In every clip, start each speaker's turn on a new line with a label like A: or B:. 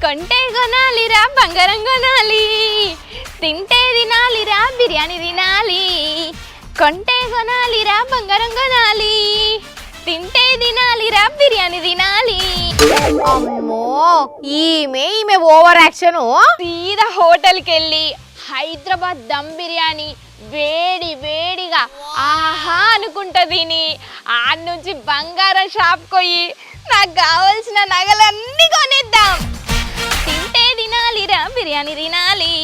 A: కొంటే కొనాలిరా బంగారం కొనాలి, తింటే తినాలిరా బిర్యానీ తినాలి. కొంటే కొనాలిరా బంగారం కొనాలి, తింటే తినాలిరా బిర్యానీ తినాలి.
B: అమ్మో ఈమె ఓవర్ యాక్షన్.
A: సీదా హోటల్కి వెళ్ళి హైదరాబాద్ దమ్ బిర్యానీ వేడి వేడిగా ఆహా అనుకుంటా తిని ఆడ నుంచి బంగారం షాప్ పోయి నాకు కావాల్సిన నగలన్నీ కొనిద్దాం. తింటే తినాలిరా బిర్యానీ తినాలి.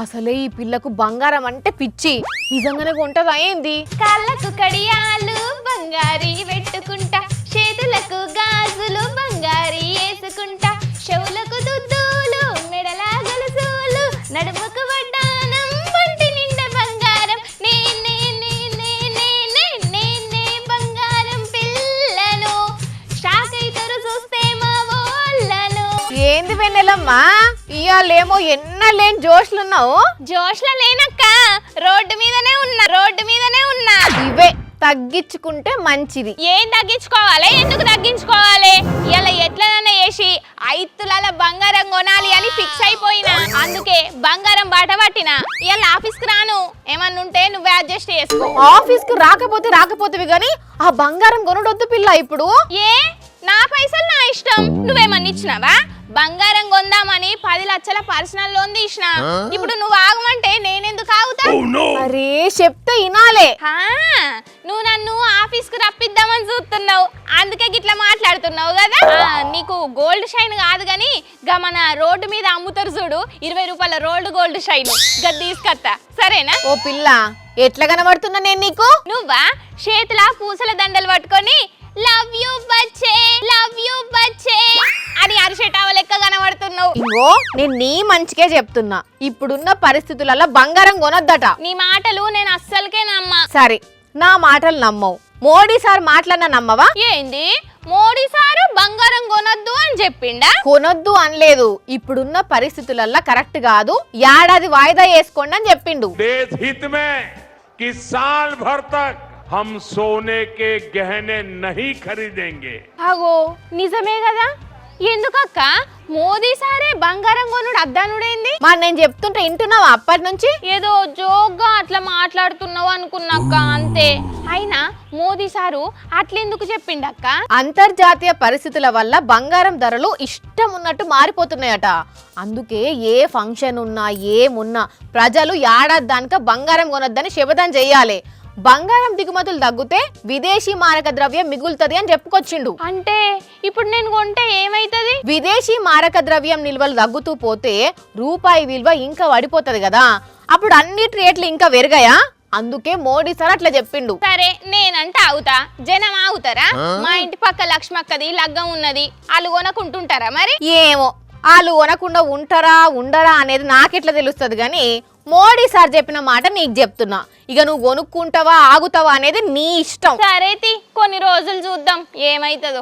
B: అసలే ఈ పిల్లకు బంగారం అంటే పిచ్చి. నిజంగానే కొంటదా ఏంది?
A: కళ్ళకు కడియాలు బంగారి పెట్టుకుంటా, చేతులకు గాజులు బంగారి వేసుకుంటా, చెవులకు దుద్దులు మెడలా గొలుసులు, నడుముకు వడ్డానం ఒంటి నిండా బంగారం. నేనే నేనే నేనే నేనే బంగారం పిల్లను, షాక్ అయితారు చూస్తే మా వాళ్ళను.
B: ఏంది వెన్నెలమ్మా ఇయాలేమో ఎన్నలేని జోష్లున్నావు.
A: జోష్ల లేనక్క, రోడ్డు మీదనే ఉన్నా.
B: ఇవే తగ్గించుకుంటే మంచిది.
A: ఏం తగ్గించుకోవాలి, ఎందుకు తగ్గించుకోవాలి? ఇలా ఎట్లనైనా చేసి 5 తులాల బంగారం కొనాలి అని ఫిక్స్ అయిపోయినా. అందుకే బంగారం బాట పట్టినా. ఇలా ఆఫీస్కి రాను, ఏమన్నా ఉంటే నువ్వే అడ్జస్ట్ చేసుకో.
B: ఆఫీస్ కు రాకపోతేవి గాని ఆ బంగారం కొనడొద్దు పిల్ల. ఇప్పుడు
A: ఏ నా పైసలు నా ఇష్టం, నువ్వేమన్నా ఇచ్చినావా? బంగారం కొందామని 10 లక్షల పర్సనల్ లోన్ తీసిన. ఇప్పుడు నువ్వు ఆగమంటే నేనెందుకు ఆగుతా?
B: అరే చెప్తే వినాలే.
A: నువ్వు నన్ను ఆఫీస్ కు రప్పిద్దామని చూస్తున్నావు, అందుకే గిట్లా మాట్లాడుతున్నావు కదా. నీకు గోల్డ్ షైన్ కాదు గాని గా మన రోడ్డు మీద అమ్ముతారు చూడు 20 రూపాయల రోల్డ్ గోల్డ్ షైన్, గది తీసుకొస్తా సరేనా?
B: ఓ పిల్ల ఎట్లా కనబడుతున్నా నేను నీకు?
A: నువ్వా చేతుల పూసల దండలు పట్టుకొని లవ్ యూ బచ్చే అని అరిసెటావ లెక్క కనబడుతున్నావు.
B: ఇంగో నేను నీ మంచికే చెప్తున్నా. ఇప్పుడున్న పరిస్థితులలో బంగారం కొనొద్దట.
A: నీ మాటలు నేను అస్సలకే నమ్మా.
B: సరే నా మాటలు నమ్మవు, మోడీ సార్ మాటలన్నా నమ్మవా?
A: ఏంది మోడీ సారు బంగారం కొనొద్దు అని చెప్పిండా?
B: కొనొద్దు అనలేదు, ఇప్పుడున్న పరిస్థితులలో కరెక్ట్ కాదు, ఏడాది వాయిదా వేసుకోండి అని చెప్పిండు.
C: देश हित में कि साल भर तक हम सोने के गहने नहीं खरीदेंगे.
A: అగో నిజమే కదా. ఎందుకక్క మోదీ సారే బంగారం కొనుడు అద్దానుడేంది?
B: మరి నేను చెప్తుంటే వింటున్నావా అప్పటి నుంచి?
A: ఏదో జోక్గా అట్లా మాట్లాడుతున్నావు అనుకున్నాక్క, అంతే. అయినా మోదీ సారు అట్లెందుకు చెప్పిండక్క?
B: అంతర్జాతీయ పరిస్థితుల వల్ల బంగారం ధరలు ఇష్టం ఉన్నట్టు మారిపోతున్నాయట. అందుకే ఏ ఫంక్షన్ ఉన్నా ఏమున్నా ప్రజలు ఏడాది దానిక బంగారం కొనొద్దని శపథం చెయ్యాలి. బంగారం దిగుమతులు తగ్గితే విదేశీ మారక ద్రవ్యం మిగులుతుంది అని చెప్పుకొచ్చిండు.
A: అంటే ఇప్పుడు నేను కొంటే ఏమైతుంది?
B: విదేశీ మారక ద్రవ్యం నిల్వలు తగ్గుతూ పోతే రూపాయి విలువ ఇంకా పడిపోతుంది కదా, అప్పుడు అన్నిటి రేట్లు ఇంకా పెరిగాయా? అందుకే మోడీ సార్ అట్లా చెప్పిండు.
A: సరే నేనంటే ఆగుతా, జనం ఆగుతారా? మా ఇంటి పక్క లక్ష్మక్కది లగ్గం ఉన్నది, వాళ్ళు కొనకుంటుంటారా మరి?
B: ఏమో వాళ్ళు కొనకుండా ఉంటారా ఉండరా అనేది నాకెట్లా తెలుస్తుంది గాని మోడీ సార్ చెప్పిన మాట నీకు చెప్తున్నా. ఇక నువ్వు కొనుక్కుంటావా ఆగుతావా అనేది నీ ఇష్టం.
A: సరే కొన్ని రోజులు చూద్దాం ఏమైతుందో.